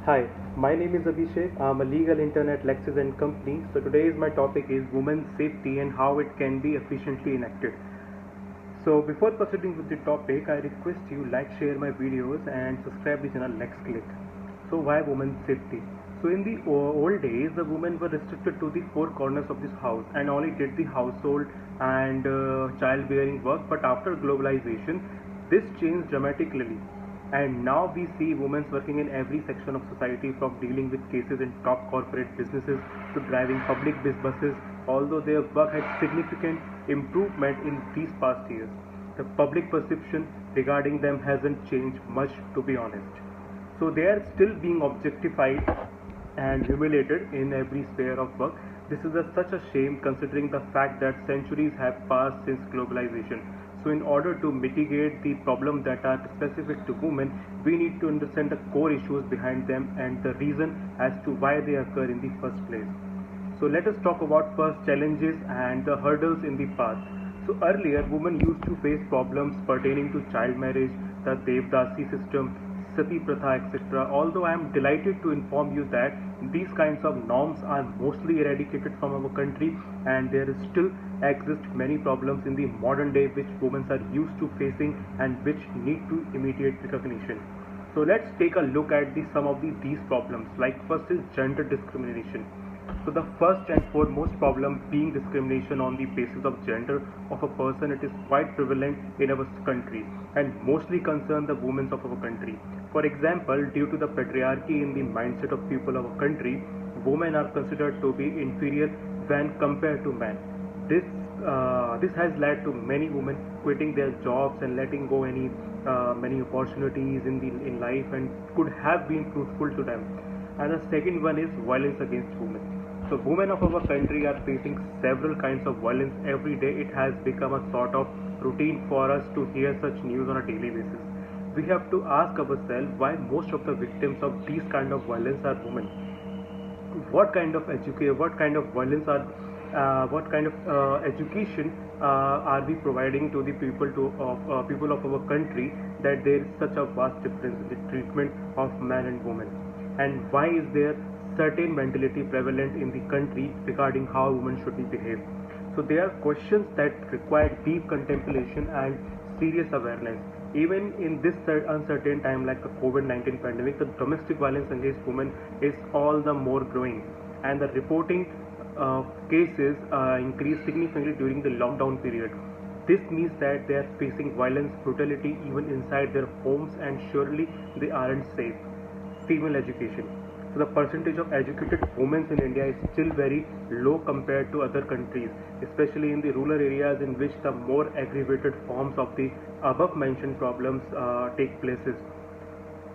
Hi, my name is Abhishek. I'm a legal intern at Lexis and Company. So today's my topic is women's safety and how it can be efficiently enacted. So before proceeding with the topic, I request you like, share my videos and subscribe the channel LexClick. So why women's safety? So in the old days, the women were restricted to the four corners of this house and only did the household and childbearing work. But after globalization, this changed dramatically. And now we see women working in every section of society, from dealing with cases in top corporate businesses to driving public buses. Although their work had significant improvement in these past years, the public perception regarding them hasn't changed much, to be honest. So they are still being objectified and humiliated in every sphere of work. This is such a shame considering the fact that centuries have passed since globalization. So, in order to mitigate the problems that are specific to women, we need to understand the core issues behind them and the reason as to why they occur in the first place. So let us talk about first challenges and the hurdles in the past. So earlier, women used to face problems pertaining to child marriage, the Devdasi system, Sati Pratha, etc. Although I am delighted to inform you that these kinds of norms are mostly eradicated from our country, and there still exist many problems in the modern day which women are used to facing and which need to immediate recognition. So let's take a look at some of these problems. Like first is gender discrimination. So the first and foremost problem being discrimination on the basis of gender of a person. It is quite prevalent in our country and mostly concern the women of our country. For example, due to the patriarchy in the mindset of people of our country, women are considered to be inferior when compared to men. This this has led to many women quitting their jobs and letting go many opportunities in life and could have been fruitful to them. And the second one is violence against women. So women of our country are facing several kinds of violence every day. It has become a sort of routine for us to hear such news on a daily basis. We have to ask ourselves why most of the victims of these kind of violence are women. What kind of violence are what kind of education are we providing to the people of our country, that there is such a vast difference in the treatment of man and woman, and why is there certain mentality prevalent in the country regarding how women should be behaved. So there are questions that require deep contemplation and serious awareness. Even in this uncertain time like the COVID-19 pandemic, the domestic violence against women is all the more growing, and the reporting cases increased significantly during the lockdown period. This means that they are facing violence, brutality even inside their homes, and surely they aren't safe. Female education. So the percentage of educated women in India is still very low compared to other countries, especially in the rural areas in which the more aggravated forms of the above mentioned problems take places.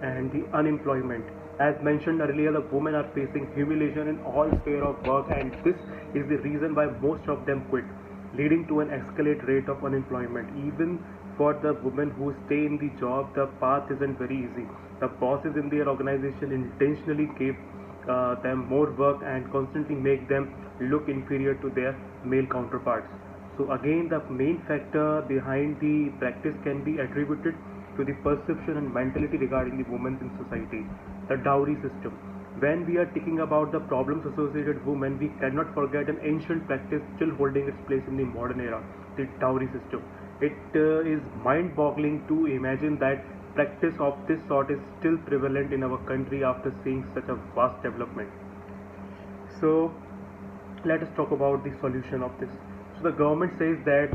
And the unemployment. As mentioned earlier, the women are facing humiliation in all sphere of work, and this is the reason why most of them quit, leading to an escalate rate of unemployment. Even for the women who stay in the job, the path isn't very easy. The bosses in their organization intentionally give them more work and constantly make them look inferior to their male counterparts. So again, the main factor behind the practice can be attributed to the perception and mentality regarding the women in society. The dowry system. When we are thinking about the problems associated with women, we cannot forget an ancient practice still holding its place in the modern era, the dowry system. It is mind-boggling to imagine that practice of this sort is still prevalent in our country after seeing such a vast development. So let us talk about the solution of this. So the government says that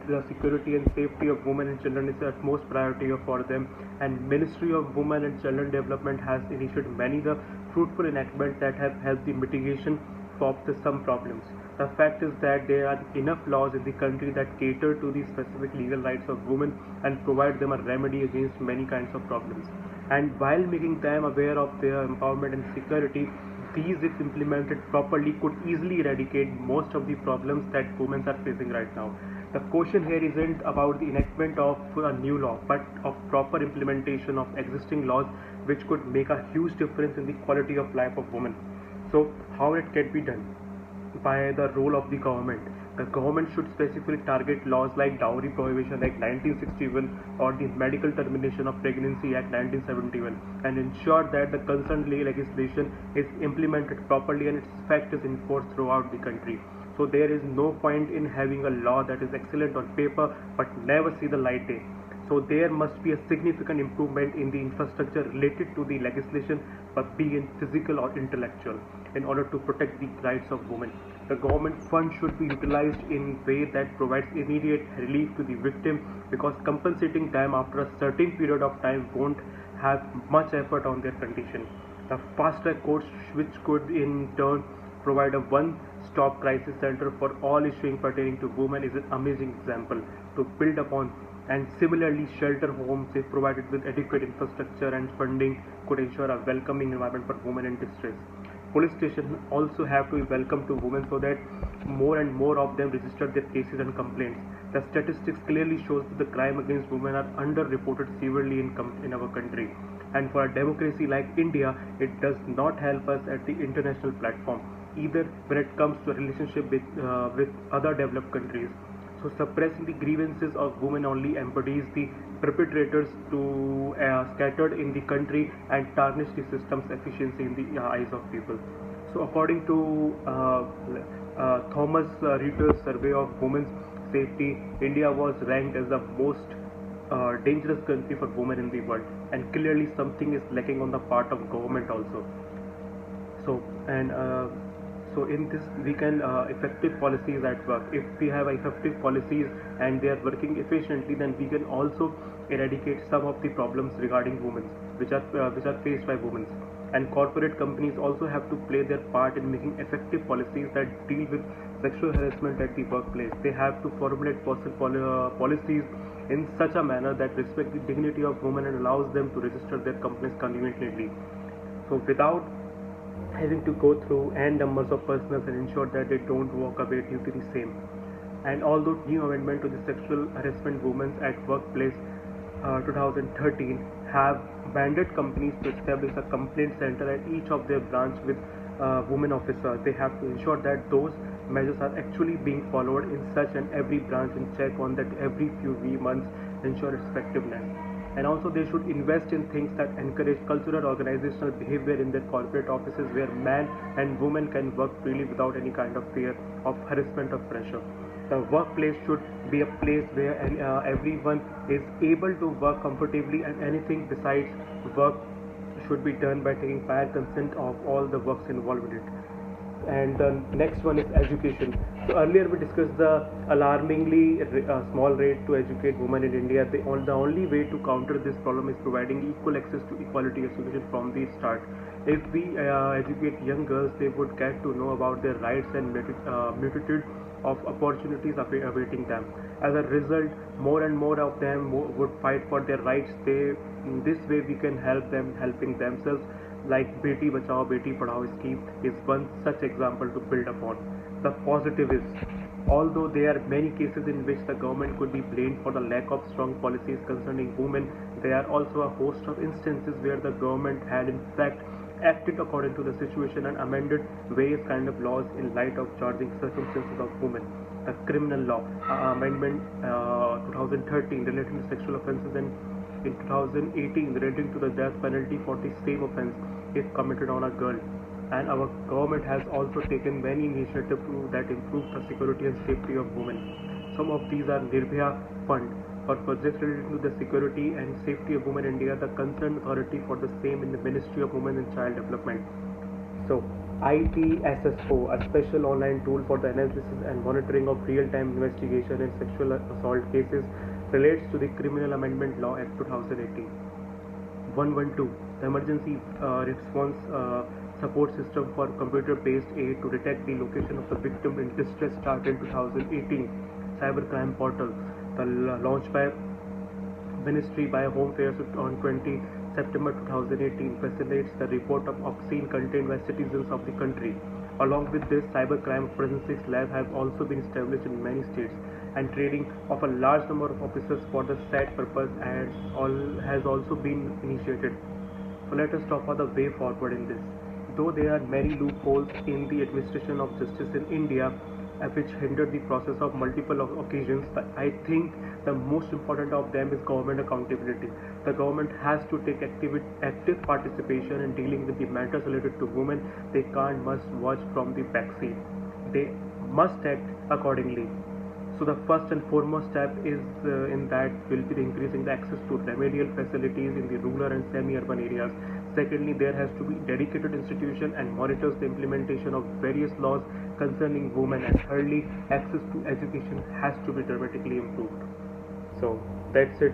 the security and safety of women and children is the utmost priority for them, and Ministry of Women and Children Development has initiated many the fruitful enactments that have helped the mitigation of some problems. The fact is that there are enough laws in the country that cater to the specific legal rights of women and provide them a remedy against many kinds of problems. And while making them aware of their empowerment and security, these, if implemented properly, could easily eradicate most of the problems that women are facing right now. The question here isn't about the enactment of a new law, but of proper implementation of existing laws, which could make a huge difference in the quality of life of women. So, how it can be done? by the role of the government. The government should specifically target laws like Dowry Prohibition Act 1961 or the Medical Termination of Pregnancy Act 1971 and ensure that the concerned legislation is implemented properly and its effect is enforced throughout the country. So there is no point in having a law that is excellent on paper but never see the light day. So there must be a significant improvement in the infrastructure related to the legislation, but be it physical or intellectual, in order to protect the rights of women. The government fund should be utilized in a way that provides immediate relief to the victim, because compensating them after a certain period of time won't have much effort on their condition. The fast track courts, which could in turn provide a one-stop crisis center for all issues pertaining to women, is an amazing example to build upon. And similarly, shelter homes, if provided with adequate infrastructure and funding, could ensure a welcoming environment for women in distress. Police stations also have to be welcome to women so that more and more of them register their cases and complaints. The statistics clearly shows that the crime against women are underreported severely in our country. And for a democracy like India, it does not help us at the international platform, either when it comes to a relationship with other developed countries. So suppressing the grievances of women only embodies the perpetrators to scattered in the country and tarnish the system's efficiency in the eyes of people. So according to Thomas Reuters survey of women's safety, India was ranked as the most dangerous country for women in the world, and clearly something is lacking on the part of government also. So and so in this we can effective policies at work. If we have effective policies and they are working efficiently, then we can also eradicate some of the problems regarding women which are faced by women. And corporate companies also have to play their part in making effective policies that deal with sexual harassment at the workplace. They have to formulate policies in such a manner that respect the dignity of women and allows them to register their companies conveniently. So without having to go through n numbers of personals and ensure that they don't walk away due to the same. And although new amendment to the sexual harassment women at workplace 2013 have mandated companies to establish a complaint center at each of their branch with women officers, they have to ensure that those measures are actually being followed in such and every branch and check on that every few months, ensure its effectiveness. And also they should invest in things that encourage cultural organizational behavior in their corporate offices, where man and woman can work freely without any kind of fear of harassment or pressure. The workplace should be a place where everyone is able to work comfortably, and anything besides work should be done by taking prior consent of all the works involved in it. And the next one is education. So earlier we discussed the alarmingly small rate to educate women in India. The only way to counter this problem is providing equal access to equality education from the start. If we educate young girls, they would get to know about their rights and multitude of opportunities awaiting them. As a result, more and more of them would fight for their rights. This way we can help them helping themselves, like Beti Bachao Beti Padhao scheme is one such example to build upon. The positive is, although there are many cases in which the government could be blamed for the lack of strong policies concerning women, there are also a host of instances where the government had in fact acted according to the situation and amended various kind of laws in light of charging circumstances of women. The criminal law amendment 2013 relating to sexual offences, and in 2018 relating to the death penalty for the same offence if committed on a girl. And our government has also taken many initiatives that improve the security and safety of women. Some of these are Nirbhaya Fund for projects related to the security and safety of women in India, the concerned authority for the same in the Ministry of Women and Child Development. So ITSSO, a special online tool for the analysis and monitoring of real-time investigation in sexual assault cases, relates to the Criminal Amendment Law Act 2018. 112, the Emergency Response Support System for Computer-Based Aid to detect the location of the victim in distress, started in 2018. Cybercrime Portal, launched by Ministry by Home Affairs on 20 September 2018, facilitates the report of obscene content by citizens of the country. Along with this, cybercrime forensics lab have also been established in many states, and training of a large number of officers for the said purpose has also been initiated. So let us talk about the way forward in this. though there are many loopholes in the administration of justice in India, which hinder the process of multiple occasions, I think the most important of them is government accountability. The government has to take active participation in dealing with the matters related to women. They can't must watch from the backseat. They must act accordingly. So the first and foremost step is in that will be increasing the access to remedial facilities in the rural and semi-urban areas. Secondly, there has to be dedicated institution and monitors the implementation of various laws concerning women. And thirdly, access to education has to be dramatically improved. So that's it